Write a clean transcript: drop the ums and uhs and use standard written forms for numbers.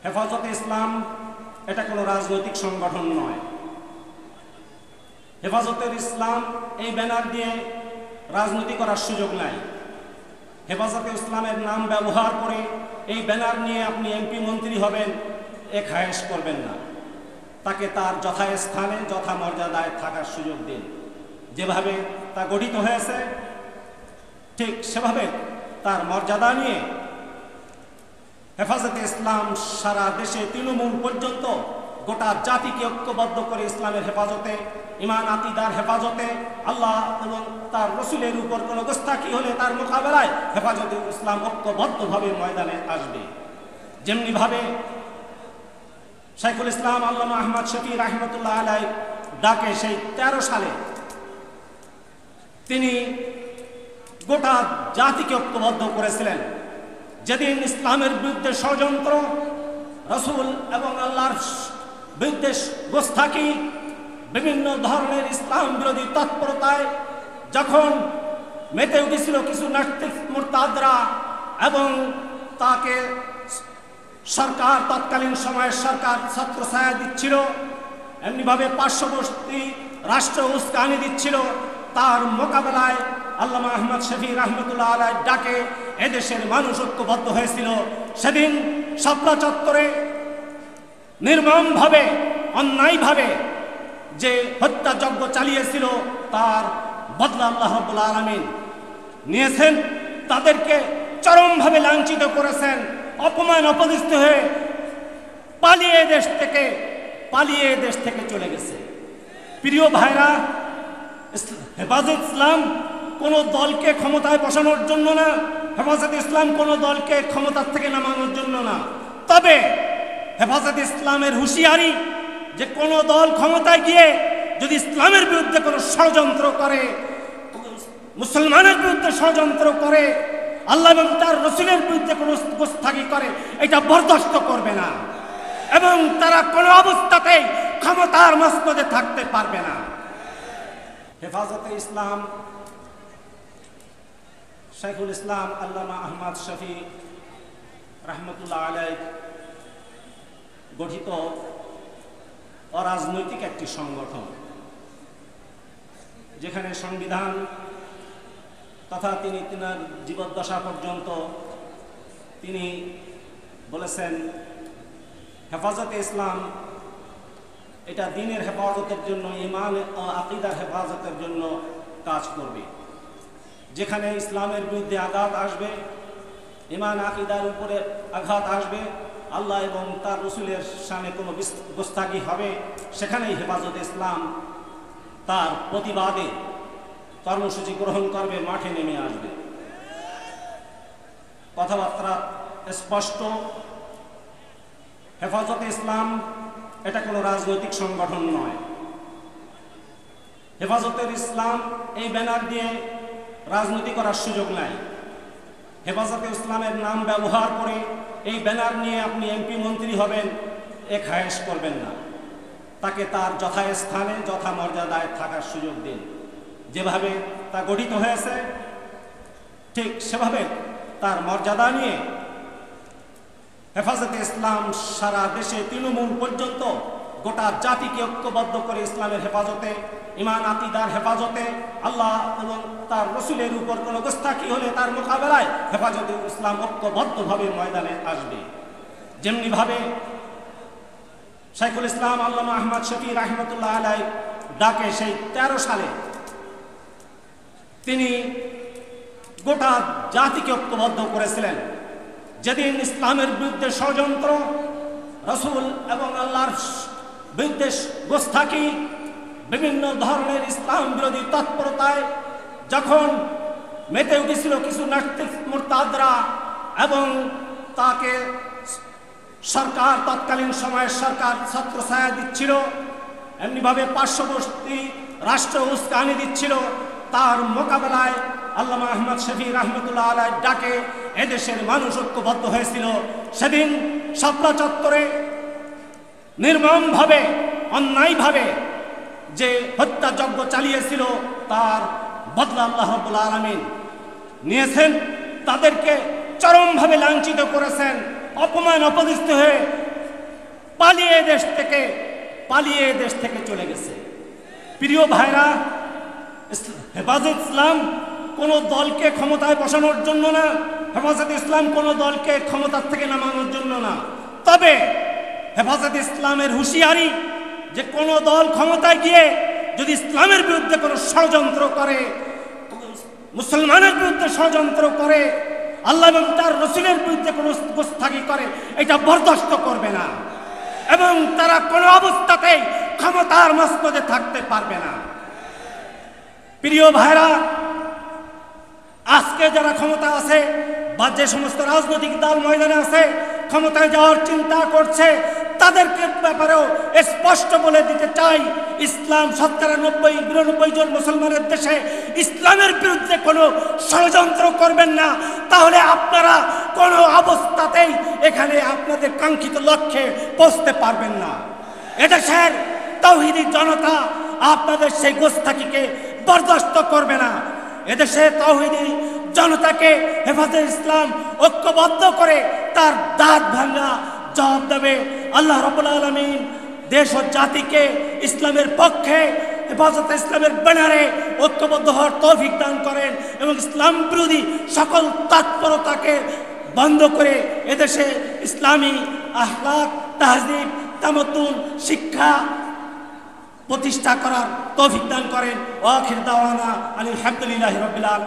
হেফাজতে ইসলাম এটা কোনো রাজনৈতিক সংগঠন নয়। হেফাজতের ইসলাম এই ব্যানার দিয়ে রাজনীতি করার সুযোগ নাই। হেফাজতে ইসলামের নাম ব্যবহার করে এই ব্যানার নিয়ে আপনি এমপি মন্ত্রী হবেন এ খায়েশ করবেন না। তাকে তার যথাস্থানে যথা মর্যাদায় থাকার সুযোগ দিন। যেভাবে তা গঠিত হয়েছে ঠিক সেভাবে তার মর্যাদা নিয়ে হেফাজতে ইসলাম সারা দেশে তৃণমূল পর্যন্ত গোটা জাতিকে ঐক্যবদ্ধ করে ইসলামের হেফাজতে, ঈমান আকিদার হেফাজতে, আল্লাহ এবং তার রসুলের উপর কোনো গোস্তাখি হলে তার মোকাবেলায় হেফাজতে ইসলাম ঐক্যবদ্ধভাবে ময়দানে আসবে। যেমনিভাবে শাইখুল ইসলাম আল্লামা আহমদ শফি রাহমাতুল্লাহ আলাইহি ডাকে সেই 13 সালে তিনি গোটা জাতিকে ঐক্যবদ্ধ করেছিলেন। যেদিন ইসলামের বিরুদ্ধে ষড়যন্ত্র, রসুল এবং আল্লাহর বিরুদ্ধে গোস্তাখি, বিভিন্ন ধরনের ইসলাম বিরোধী তৎপরতায় যখন মেতে উঠেছিল কিছু নাস্তিক মুরতাদরা এবং তাকে সরকার তৎকালীন সময়ের সরকার ছত্রছায়া দিচ্ছিল, এমনিভাবে পার্শ্ববর্তী রাষ্ট্র উস্কানি দিচ্ছিল, তার মোকাবেলায় আল্লামা আহমদ শফি রাহমাতুল্লাহ আলাইহি ডাকে এদেশের মানুষ ঐক্যবদ্ধ হয়েছিল। সেদিন শাপলা চত্বরে নির্মমভাবে অন্যায়ভাবে যে হত্যাযজ্ঞ চালিয়েছিল তার বদলা আল্লাহ রাব্বুল আলামিন নিয়েছেন। তাদেরকে চরমভাবে লাঞ্ছিত করেছেন, অপমান অপদস্থ হয়ে পালিয়ে দেশ থেকে চলে গেছে। প্রিয় ভাইরা, হেফাজতে ইসলাম কোন দলকে ক্ষমতায় বসানোর জন্য না, হেফাজতে ইসলাম কোন দলকে ক্ষমতার থেকে নামানোর জন্য না। তবে হেফাজতে ইসলামের হুঁশিয়ারি যে কোন দল ক্ষমতায় গিয়ে যদি ইসলামের বিরুদ্ধে কোনো ষড়যন্ত্র করে, মুসলমানের বিরুদ্ধে ষড়যন্ত্র করে, আল্লাহ এবং তার রসুলের বিরুদ্ধে কোনো গোস্তাখি করে, এটা বরদাস্ত করবে না এবং তারা কোনো অবস্থাতেই ক্ষমতার মসনদে থাকতে পারবে না। হেফাজতে ইসলাম শাইখুল ইসলাম আল্লামা আহমদ শফি রাহমাতুল্লাহ আলাইহি গঠিত অরাজনৈতিক একটি সংগঠন, যেখানে সংবিধান তথা তিনি তিনার জীবদ্দশা পর্যন্ত তিনি বলেছেন হেফাজতে ইসলাম এটা দ্বীনের হেফাজতের জন্য, ঈমান ও আকীদার হেফাজতের জন্য কাজ করবে। যেখানে ইসলামের বিরুদ্ধে আঘাত আসবে, ঈমান আকীদার উপরে আঘাত আসবে, আল্লাহ এবং তার রসুলের সামনে কোনো গোস্তাখি হবে, সেখানেই হেফাজতে ইসলাম তার প্রতিবাদে কর্মসূচি গ্রহণ করবে, মাঠে নেমে আসবে। কথাবার্তা স্পষ্ট। হেফাজতে ইসলাম এটা কোনো রাজনৈতিক সংগঠন নয়। হেফাজতের ইসলাম এই ব্যানার দিয়ে রাজনীতি করার সুযোগ নাই। হেফাজতে ইসলামের নাম ব্যবহার করে এই ব্যানার নিয়ে আপনি এমপি মন্ত্রী হবেন এ খায়েশ করবেন না। তাকে তার যথাস্থানে যথা মর্যাদায় থাকার সুযোগ দিন। যেভাবে তা গঠিত হয়েছে ঠিক সেভাবে তার মর্যাদা নিয়ে হেফাজতে ইসলাম সারা দেশে তৃণমূল পর্যন্ত গোটা জাতিকে ঐক্যবদ্ধ করে ইসলামের হেফাজতে, ঈমান আকিদার হেফাজতে, আল্লাহ এবং তার রসুলের উপর কোনো গোস্তাখি হলে তার মোকাবেলায় হেফাজতে ইসলাম ঐক্যবদ্ধভাবে ময়দানে আসবে। যেমনিভাবে শাইখুল ইসলাম আল্লামা আহমদ শফি রাহমাতুল্লাহ আলাইহি ডাকে সেই 13 সালে তিনি গোটা জাতিকে ঐক্যবদ্ধ করেছিলেন। যেদিন ইসলামের বিরুদ্ধে ষড়যন্ত্র, রসুল এবং আল্লাহর বিরুদ্ধে গোস্তাখি, বিভিন্ন ধরনের ইসলাম বিরোধী তৎপরতায় যখন মেতে উঠেছিল কিছু নাস্তিক মুরতাদরা এবং তাকে সরকার তৎকালীন সময়ের সরকার ছত্রছায়া দিচ্ছিল, এমনিভাবে পার্শ্ববর্তী রাষ্ট্র উস্কানি দিচ্ছিল, তার মোকাবেলায় আল্লামা আহমদ শফি রাহমাতুল্লাহ আলাইহি ডাকে এদেশের মানুষ ঐক্যবদ্ধ হয়েছিল। সেদিন শাপলা চত্বরে নির্মমভাবে অন্যায়ভাবে যে হত্যাযজ্ঞ চালিয়েছিল তার বদলা আল্লাহ রাব্বুল আলামিন নিয়েছেন। তাদেরকে চরমভাবে লাঞ্ছিত করেছেন, অপমান অপদস্থ হয়ে পালিয়ে দেশ থেকে চলে গেছে। প্রিয় ভাইরা, হেফাজত ইসলাম কোনো দলকে ক্ষমতায় বসানোর জন্য না, হেফাজত ইসলাম কোনো দলকে ক্ষমতার থেকে নামানোর জন্য না। তবে হেফাজত ইসলামের হুঁশিয়ারি যে কোনো দল ক্ষমতায় গিয়ে যদি ইসলামের বিরুদ্ধে কোনো ষড়যন্ত্র করে, মুসলমানের বিরুদ্ধে ষড়যন্ত্র করে, আল্লাহ এবং তার রাসূলের বিরুদ্ধে কোনো গোস্তাখি করে, এটা বরদাস্ত করবে না এবং তারা কোনো অবস্থাতেই ক্ষমতার মসনদে থাকতে পারবে না। প্রিয় ভাইরা, আজকে যারা ক্ষমতা আছে বা যে সমস্ত রাজনৈতিক দল ময়দানে আছে ক্ষমতায় যাওয়ার চিন্তা করছে, তাদেরকে ব্যাপারেও স্পষ্ট বলে দিতে চাই, ইসলাম ৯০-৯২ জন মুসলমানের দেশে ইসলামের বিরুদ্ধে কোনো ষড়যন্ত্র করবেন না, তাহলে আপনারা কোনো অবস্থাতেই এখানে আপনাদের কাঙ্ক্ষিত লক্ষ্যে পৌঁছতে পারবেন না। এদেশের তাওহীদি জনতা আপনাদের সেই গোস্তাখিকে বরদাস্ত করবে না। এদেশে তাওহীদি জনতাকে হেফাজতে ইসলাম ঐক্যবদ্ধ করে তার দাঁত ভাঙা জবাব দেবে। আল্লাহ রাব্বুল আলামিন দেশ ও জাতিকে ইসলামের পক্ষে হেফাজতে ইসলামের ব্যানারে ঐক্যবদ্ধ হওয়ার তৌফিক দান করেন এবং ইসলাম বিরোধী সকল তৎপরতাকে বন্ধ করে এদেশে ইসলামী আখলাক, তাহজিব, তামাদ্দুন শিক্ষা প্রতিষ্ঠা করার তৌফিক দান করেন। ওয়া আখির দাওয়ানা আলহামদুলিল্লাহি রাব্বিল আলামিন।